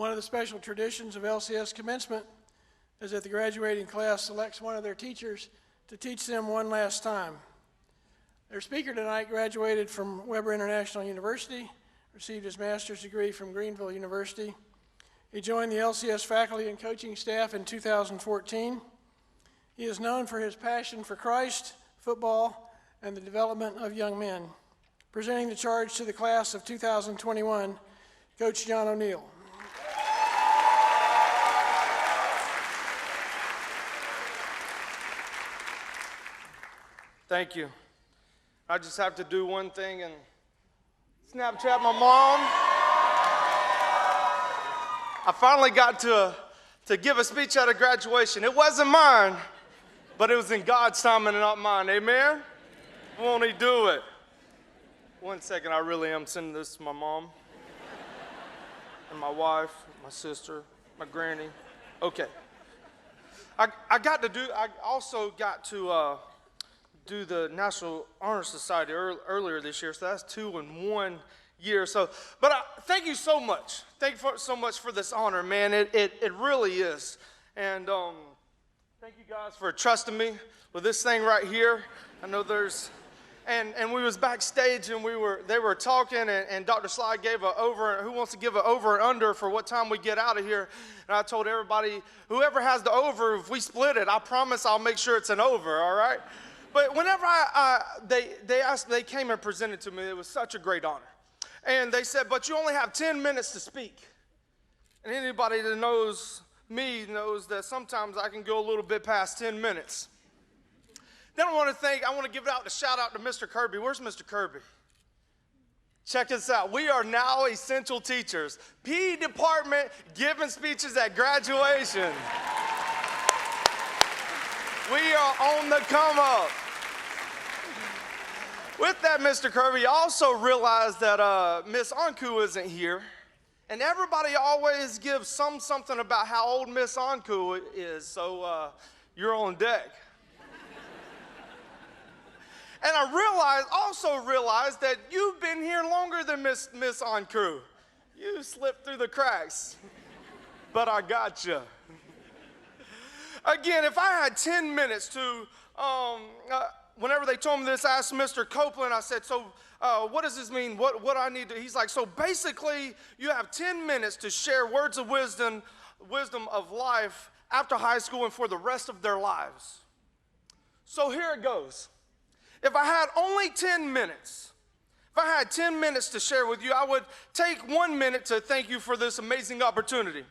One of the special traditions of LCS Commencement is that the graduating class selects one of their teachers to teach them one last time. Their speaker tonight graduated from Weber International University, received his master's degree from Greenville University. He joined the LCS faculty and coaching staff in 2014. He is known for his passion for Christ, football, and the development of young men. Presenting the charge to the class of 2021, Coach John O'Neal. Thank you. I just have to do one thing and Snapchat my mom. I finally got to give a speech at a graduation. It wasn't mine, but it was in God's time and not mine. Amen? Won't he do it? 1 second, I really am sending this to my mom and my wife, my sister, my granny. Okay. I also got to do the National Honor Society earlier this year, so that's 2 in 1 year. But thank you so much. Thank you so much for this honor, man. It really is. And thank you guys for trusting me with this thing right here. I know and we was backstage and they were talking and Dr. Slide gave who wants to give an over and under for what time we get out of here. And I told everybody, whoever has the over, if we split it, I promise I'll make sure it's an over, all right? But whenever they came and presented to me, it was such a great honor. And they said, but you only have 10 minutes to speak. And anybody that knows me knows that sometimes I can go a little bit past 10 minutes. Then I want to give a shout out to Mr. Kirby. Where's Mr. Kirby? Check this out. We are now essential teachers. PE department giving speeches at graduation. We are on the come up. With that, Mr. Kirby, I also realized that Miss Anku isn't here. And everybody always gives something about how old Miss Anku is, so you're on deck. And I also realized that you've been here longer than Miss Anku. You slipped through the cracks, but I got you. Again, if I had 10 minutes to, whenever they told me this, I asked Mr. Copeland, I said, so what does this mean? What I need to, he's like, so basically you have 10 minutes to share words of wisdom of life after high school and for the rest of their lives. So here it goes. If I had only 10 minutes, if I had 10 minutes to share with you, I would take 1 minute to thank you for this amazing opportunity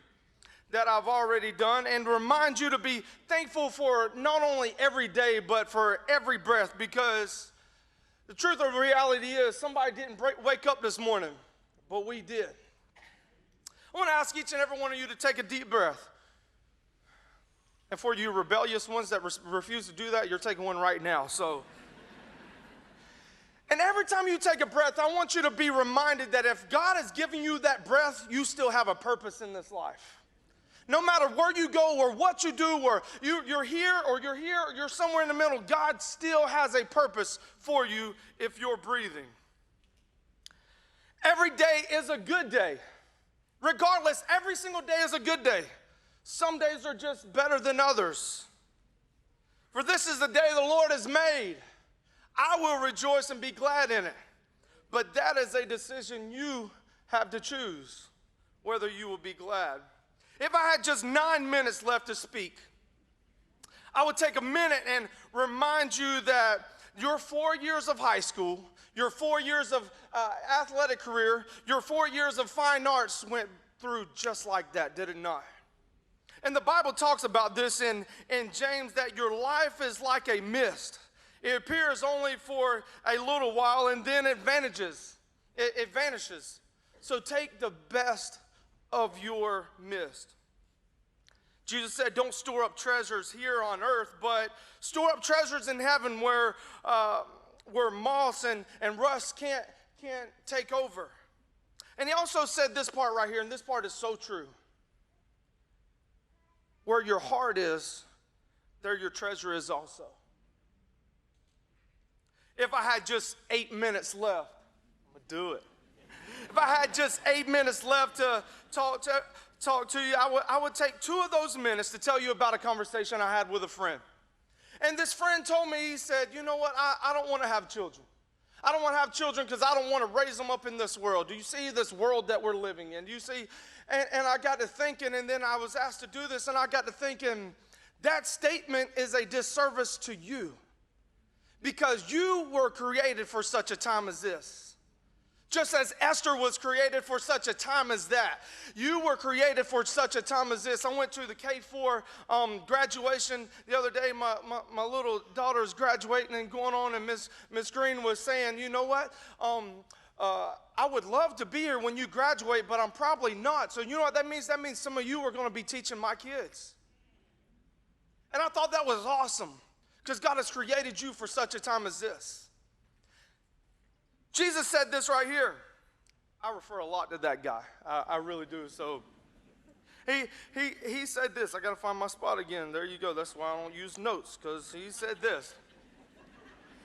that I've already done and remind you to be thankful for not only every day, but for every breath, because the truth of the reality is somebody didn't wake up this morning, but we did. I want to ask each and every one of you to take a deep breath. And for you rebellious ones that refuse to do that, you're taking one right now. And every time you take a breath, I want you to be reminded that if God has given you that breath, you still have a purpose in this life. No matter where you go or what you do, or you're here or you're somewhere in the middle, God still has a purpose for you if you're breathing. Every day is a good day. Regardless, every single day is a good day. Some days are just better than others. For this is the day the Lord has made. I will rejoice and be glad in it. But that is a decision you have to choose, whether you will be glad. If I had just 9 minutes left to speak, I would take a minute and remind you that your 4 years of high school, your 4 years of athletic career, your 4 years of fine arts went through just like that, did it not? And the Bible talks about this in James, that your life is like a mist. It appears only for a little while and then it vanishes. It vanishes. So take the best of your mist. Jesus said, don't store up treasures here on earth, but store up treasures in heaven where moths and rust can't take over. And he also said this part right here, and this part is so true. Where your heart is, there your treasure is also. If I had just 8 minutes left, I'm going to do it. If I had just 8 minutes left to talk to you, I would take 2 of those minutes to tell you about a conversation I had with a friend. And this friend told me, he said, you know what, I don't want to have children. I don't want to have children because I don't want to raise them up in this world. Do you see this world that we're living in? Do you see? And I got to thinking, and then I was asked to do this, and I got to thinking, that statement is a disservice to you because you were created for such a time as this. Just as Esther was created for such a time as that. You were created for such a time as this. I went to the K4 graduation the other day. My little daughter is graduating and going on, and Miss Green was saying, you know what? I would love to be here when you graduate, but I'm probably not. So you know what that means? That means some of you are going to be teaching my kids. And I thought that was awesome because God has created you for such a time as this. Jesus said this right here. I refer a lot to that guy. I really do. So he said this. I got to find my spot again. There you go. That's why I don't use notes, because he said this.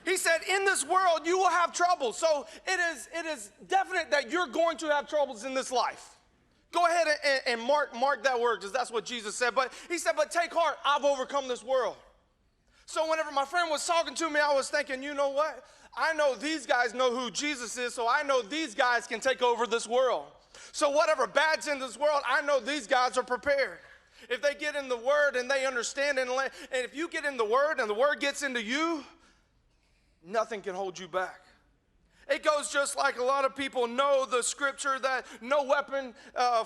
He said, in this world, you will have trouble. So it is definite that you're going to have troubles in this life. Go ahead and mark that word, because that's what Jesus said. But he said, but take heart, I've overcome this world. So whenever my friend was talking to me, I was thinking, you know what? I know these guys know who Jesus is, so I know these guys can take over this world. So whatever bad's in this world, I know these guys are prepared. If they get in the Word and they understand and if you get in the Word and the Word gets into you, nothing can hold you back. It goes just like a lot of people know the scripture that no weapon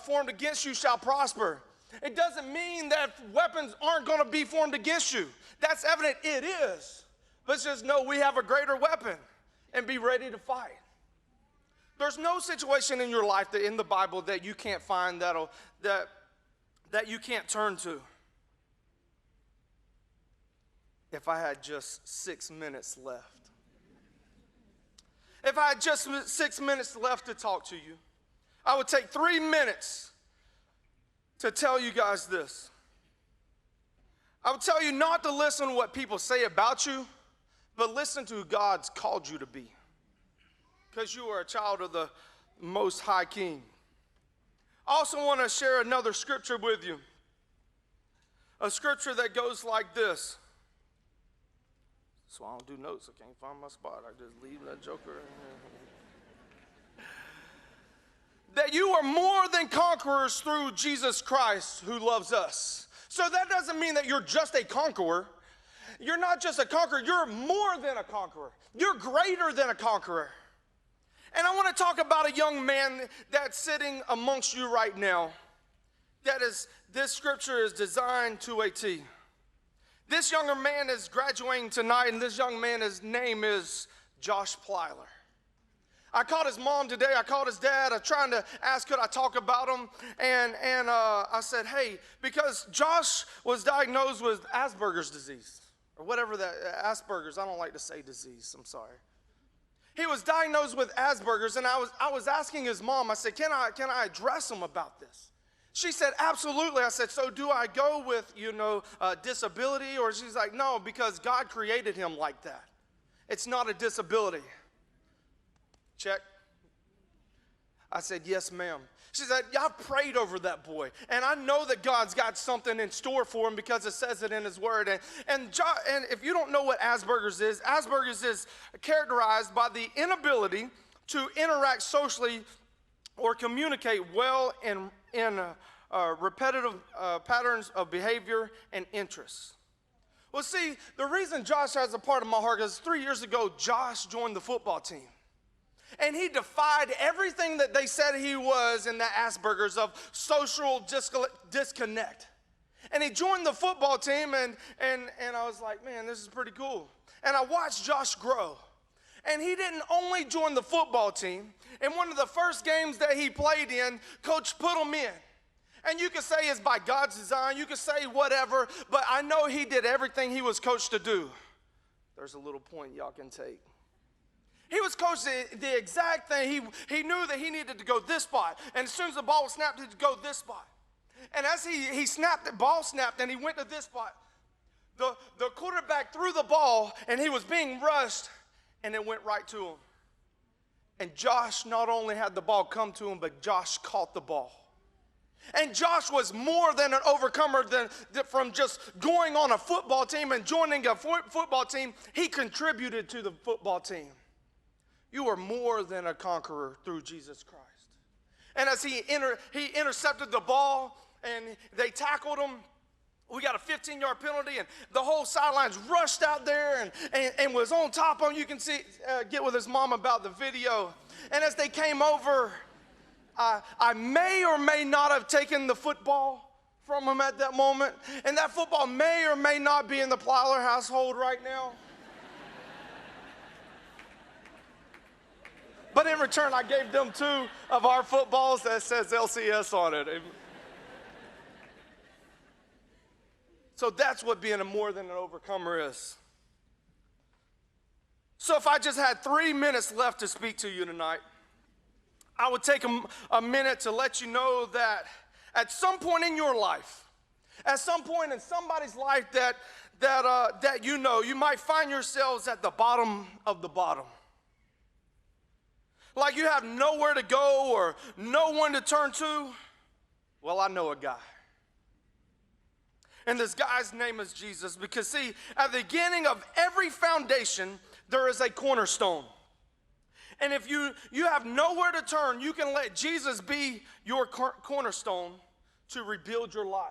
formed against you shall prosper. It doesn't mean that weapons aren't going to be formed against you. That's evident it is. Let's just know we have a greater weapon and be ready to fight. There's no situation in your life that in the Bible that you can't find that you can't turn to. If I had just 6 minutes left. If I had just 6 minutes left to talk to you, I would take 3 minutes to tell you guys this. I would tell you not to listen to what people say about you, but listen to who God's called you to be, because you are a child of the Most High King. I also want to share another scripture with you, a scripture that goes like this. So I don't do notes. I can't find my spot. I just leave that joker in here. That you are more than conquerors through Jesus Christ who loves us. So that doesn't mean that you're just a conqueror. You're not just a conqueror, you're more than a conqueror. You're greater than a conqueror. And I want to talk about a young man that's sitting amongst you right now. This scripture is designed to a T. This younger man is graduating tonight, and this young man, his name is Josh Plyler. I called his mom today, I called his dad, I'm trying to ask could I talk about him, and I said, hey, because Josh was diagnosed with Asperger's disease. Or whatever that, Asperger's, I don't like to say disease, I'm sorry. He was diagnosed with Asperger's, and I was asking his mom, I said, can I address him about this? She said, absolutely. I said, so do I go with, disability? Or she's like, no, because God created him like that. It's not a disability. Check. I said, yes, ma'am. She said, yeah, I've prayed over that boy, and I know that God's got something in store for him because it says it in his word. And if you don't know what Asperger's is characterized by the inability to interact socially or communicate well in repetitive patterns of behavior and interests. Well, see, the reason Josh has a part of my heart is 3 years ago, Josh joined the football team. And he defied everything that they said he was in that Asperger's of social disconnect. And he joined the football team, and I was like, man, this is pretty cool. And I watched Josh grow. And he didn't only join the football team. In one of the first games that he played in, coach put him in. And you could say it's by God's design, you could say whatever, but I know he did everything he was coached to do. There's a little point y'all can take. He was coached the exact thing. He knew that he needed to go this spot. And as soon as the ball was snapped, he had to go this spot. And as he snapped, the ball snapped, and he went to this spot. The quarterback threw the ball, and he was being rushed, and it went right to him. And Josh not only had the ball come to him, but Josh caught the ball. And Josh was more than an overcomer from just going on a football team and joining a football team. He contributed to the football team. You are more than a conqueror through Jesus Christ. And as he intercepted the ball and they tackled him, we got a 15-yard penalty, and the whole sidelines rushed out there and was on top of him. You can see, get with his mom about the video. And as they came over, I may or may not have taken the football from him at that moment. And that football may or may not be in the Plyler household right now. But in return, I gave them 2 of our footballs that says LCS on it. So that's what being a more than an overcomer is. So if I just had 3 minutes left to speak to you tonight, I would take a minute to let you know that at some point in your life, at some point in somebody's life that you know, you might find yourselves at the bottom of the bottom. Like you have nowhere to go or no one to turn to. Well, I know a guy. And this guy's name is Jesus, because see, at the beginning of every foundation, there is a cornerstone. And if you have nowhere to turn, you can let Jesus be your cornerstone to rebuild your life.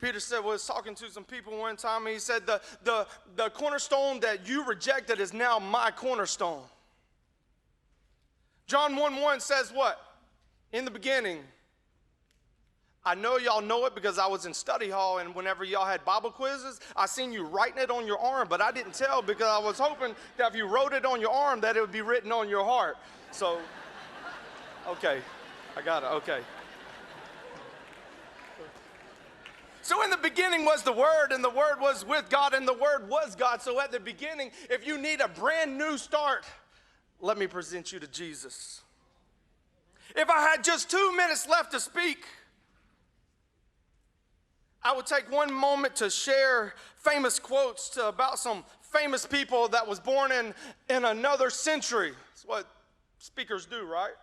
Peter said, was talking to some people one time, and he said, the cornerstone that you rejected is now my cornerstone. John 1:1 says what? In the beginning. I know y'all know it because I was in study hall, and whenever y'all had Bible quizzes, I seen you writing it on your arm, but I didn't tell because I was hoping that if you wrote it on your arm, that it would be written on your heart. So, okay, I got it, okay. So in the beginning was the Word, and the Word was with God, and the Word was God. So at the beginning, if you need a brand new start, let me present you to Jesus. If I had just 2 minutes left to speak, I would take one moment to share famous quotes about some famous people that was born in another century. That's what speakers do, right?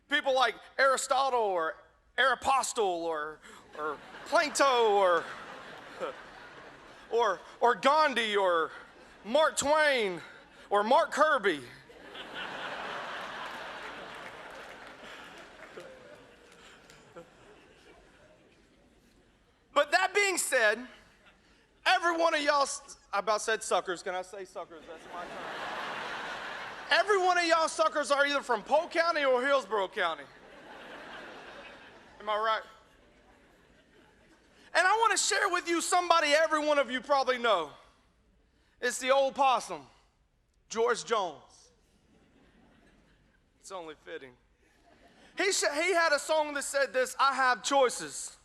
People like Aristotle or Aristotle or Plato or Gandhi or Mark Twain or Mark Kirby. But that being said, every one of y'all, I about said suckers. Can I say suckers? That's my turn. Every one of y'all suckers are either from Polk County or Hillsborough County. Am I right? And I want to share with you somebody every one of you probably know. It's the old possum, George Jones. It's only fitting. He had a song that said this: I have choices.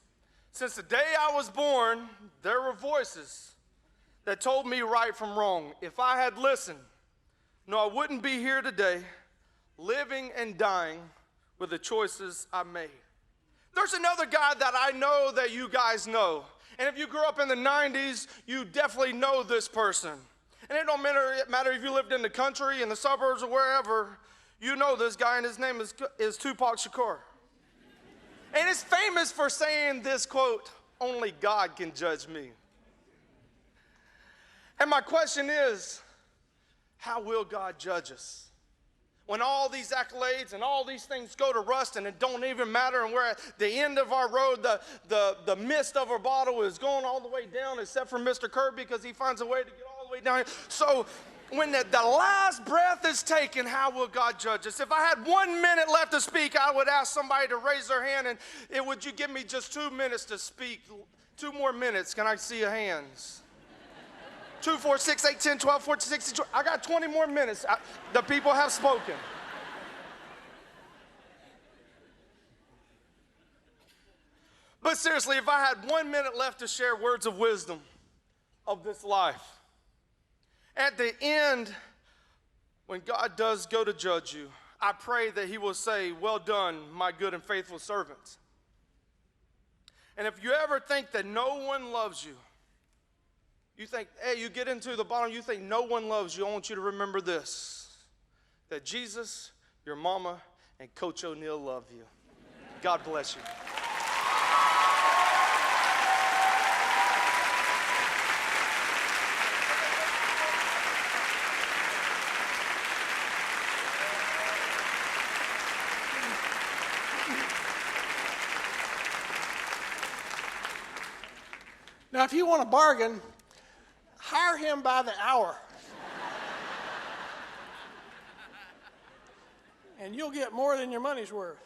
Since the day I was born, there were voices that told me right from wrong. If I had listened, no, I wouldn't be here today, living and dying with the choices I made. There's another guy that I know that you guys know. And if you grew up in the 90s, you definitely know this person. And it don't matter if you lived in the country, in the suburbs, or wherever, you know this guy, and his name is Tupac Shakur. And it's famous for saying this quote, "Only God can judge me." And my question is, how will God judge us? When all these accolades and all these things go to rust and it don't even matter, and we're at the end of our road, the mist of our bottle is going all the way down, except for Mr. Kirby, because he finds a way to get all the way down. So when the last breath is taken, how will God judge us? If I had 1 minute left to speak, I would ask somebody to raise their hand, and would you give me just 2 minutes to speak? 2 more minutes. Can I see your hands? 2, 4, 6, 8, 10, 12, 14, 16, 20. I got 20 more minutes. The people have spoken. But seriously, if I had 1 minute left to share words of wisdom of this life, at the end, when God does go to judge you, I pray that he will say, "Well done, my good and faithful servant." And if you ever think that no one loves you, You think, hey, you get into the bottom, you think no one loves you. I want you to remember this, that Jesus, your mama, and Coach O'Neal love you. God bless you. Now, if you want to bargain, hire him by the hour. And you'll get more than your money's worth.